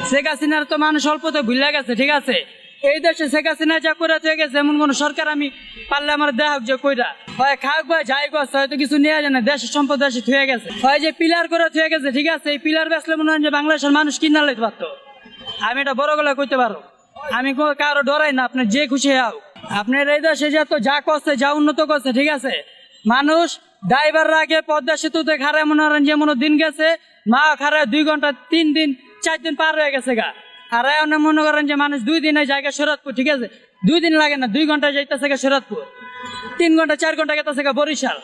শেখ হাসিনার তো মানুষ অল্পতে ভুলে গেছে, ঠিক আছে। এই দেশে শেখ হাসিনা যা করে থেকে গেছে, এমন কোন সরকার আমি পারলে আমার দেখ যে কইরা হয় খাক বা যাই করছে, হয়তো কিছু নিয়ে যায় না, দেশের সম্পদ দেশে থুয়ে গেছে, হয় যে পিলার করে থুয়ে গেছে, ঠিক আছে। এই পিলার বেসলে মনে হয় যে বাংলাদেশের মানুষ কিনা লাইতে পারতো। আমি এটা বড় গলায় কইতে পারো, আমি কারো ডরাই না, আপনার যে খুশি হও। আপনার এই দেশে যত যা করছে, যা উন্নত করছে, ঠিক আছে। মানুষ ড্রাইভাররা আগে পদ্মা সেতুতে খারায় মনে করেন যেমন দিন গেছে, মা খারায় 2 ঘন্টা 3 দিন 4 দিন পার হয়ে গেছে গা। আর এখন মনে করেন যে মানুষ 2 দিনে জায়গা শরৎপুর, ঠিক আছে। 2 দিন লাগে না, 2 ঘন্টা যাইতেছে গা শরৎপুর, 3 ঘন্টা 4 ঘন্টা গেতেছে গা বরিশাল।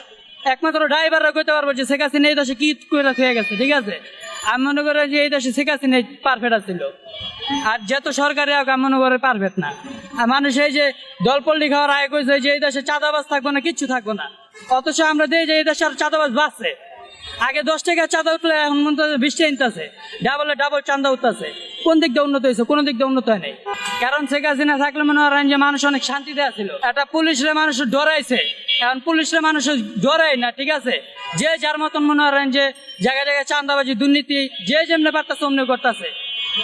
একমাত্র ড্রাইভাররা কইতে পারবো যে শেখ হাসিনা এই দেশে কি করে হয়ে গেছে, ঠিক আছে। আমি মনে করি যে এই দেশে শেখ হাসিনা পারফেক্ট ছিল, আর যত সরকারি হোক আমি মনে করি পারফেক্ট না। আর মানুষ এই যে দলপল্লি খাওয়ার আয় করেছে যে এই দেশে চাঁদাবাজ থাকবো না, কিচ্ছু থাকবো না, অথচ আমরা দেখি যে এই দেশে আর চাঁদাবাজ বাড়ছে। আগে 10 টাকা চাঁদা উঠলে এখন মনে 20 টাকা নিতেছে, ডাবল চাঁদা উঠতেছে। কোন দিক দিয়ে উন্নত হয়েছে? কোনো দিক দিয়ে উন্নত হয় নাই। কারণ শেখ হাসিনা থাকলে মনে করেন যে মানুষ অনেক শান্তি দেওয়া ছিল। একটা পুলিশরা মানুষ ডরাইছে, এখন পুলিশরা মানুষ ডরাই না, ঠিক আছে। যে যার মতন মনে করেন যে জায়গায় জায়গায় চাঁদাবাজি দুর্নীতি যে যেমনি পারতেছে অমনি করতেছে।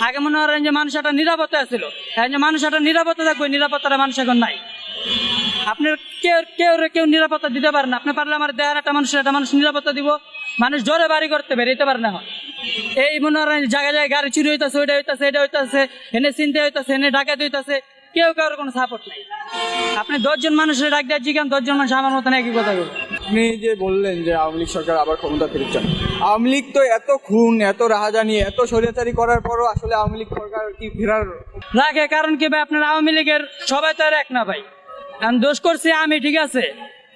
আগে মনে করেন যে মানুষ একটা নিরাপত্তা ছিল, এখন যে মানুষ একটা নিরাপত্তা থাকবে, নিরাপত্তাটা মানুষ এখন নাই। আপনার কেউ নিরাপত্তা দিতে পারে না। আপনি পারলে আমার দেহার একটা মানুষ নিরাপত্তা দিব, মানুষ জোরে বাড়ি করতে বেরোতে পারে না। এখন এই মনে হয় জায়গায় জায়গায় গাড়ি চুরি হইতেছে, ওইটা হইতেছে, এটা হইতেছে, এনে চিনতে হইতেছে, এনে ডাকাতি হইতেছে, কেউ কারোর কোনো সাপোর্ট নাই। আপনি 10 জন মানুষের ডাক দিয়ে জিজ্ঞান, 10 জন মানুষ আমার মতন একই কথা বলবে। আপনি যে বললেন যে আওয়ামী লীগ সরকার আবার ক্ষমতা ফিরে চান, আওয়ামী লীগ তো এত খুন, এত রাহাজানি, এত স্বৈরাচারী করার পরও আসলে আওয়ামী লীগ সরকার কি ফেরার রাখে? কারণ কি ভাই, আপনার আওয়ামী লীগের সবাই তো আর এক না ভাই। এখন দোষ করছি আমি, ঠিক আছে।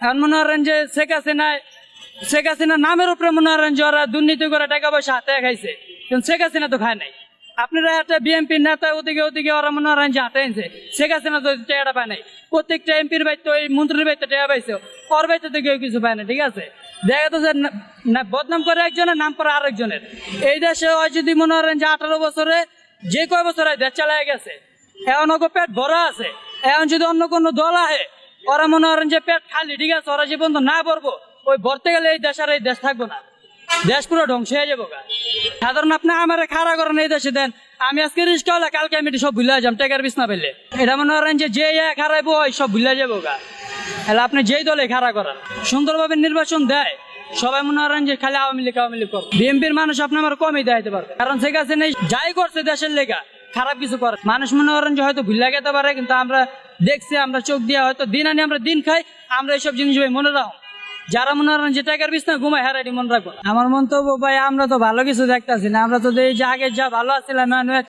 এখন মনে করেন যে শেখ হাসিনা নামের উপরে মনে করেন যে ওরা দুর্নীতি করে টাকা পয়সা হাতে খাইছে, কিন্তু শেখ হাসিনা তো খায় নাই। আপনারা একটা বিএনপি নেতা ওদিকে ওরা মনে করেন যে হাতে আনছে, শেখ হাসিনা তো টাকাটা পায় নাই। প্রত্যেকটা এমপির বাইতে, ওই মন্ত্রীর বাইতে টাকা পাইছে, ওর বাইতে তো কেউ কিছু পায় না, ঠিক আছে। দেখা যাচ্ছে না বদনাম করে একজনের, নাম করে আরেকজনের। এই দেশে ওই যদি মনে করেন যে 18 বছরে যে কয় বছর দেশ চালায় গেছে, এখন ওকে পেট ভরা আছে। এখন যদি অন্য কোনো দল আহে, ওরা মনে করেন যে পেট খালি, ঠিক আছে। ওরা যে পর্যন্ত না ভরবো, ওই ভরতে গেলে এই দেশ থাকবো না, দেশ পুরো ধ্বংস হয়ে যাবো গা। সাধারণ আপনি আমার খাড়া করেন এই দেশে দেন, আমি আজকে রিস্কা হলে কালকে আমি সব ভুলে যাম, টেকার বিছনা পেলে। এটা মনে করেন যে খারাইবো ওই সব ভুলে যাবো গা। তাহলে আপনি যেই দলে খাড়া করেন, সুন্দরভাবে নির্বাচন দেয়, সবাই মনে করেন যে খালি আওয়ামী লীগ করে। বিএনপির মানুষ আপনি আমার কমই দেখাইতে পারবে, কারণ শেখ হাসিনা যাই করছে দেশের লেগা, খারাপ কিছু করে। মানুষ মনে করেন যে হয়তো ভুলে যেতে পারে, কিন্তু আমরা দেখছি, আমরা চোখ দিয়ে হয়তো দিন আনি আমরা দিন খাই, আমরা এইসব জিনিস ভাই মনে রাখো। যারা মনে করেন যে টাকার বিছনা ঘুমায়, হারাইটি মনে রাখবো। আমার মন্তব্য ভাই, আমরা তো ভালো কিছু দেখতেছি না। আমরা তো এই যে আগে যা ভালো আছিলাম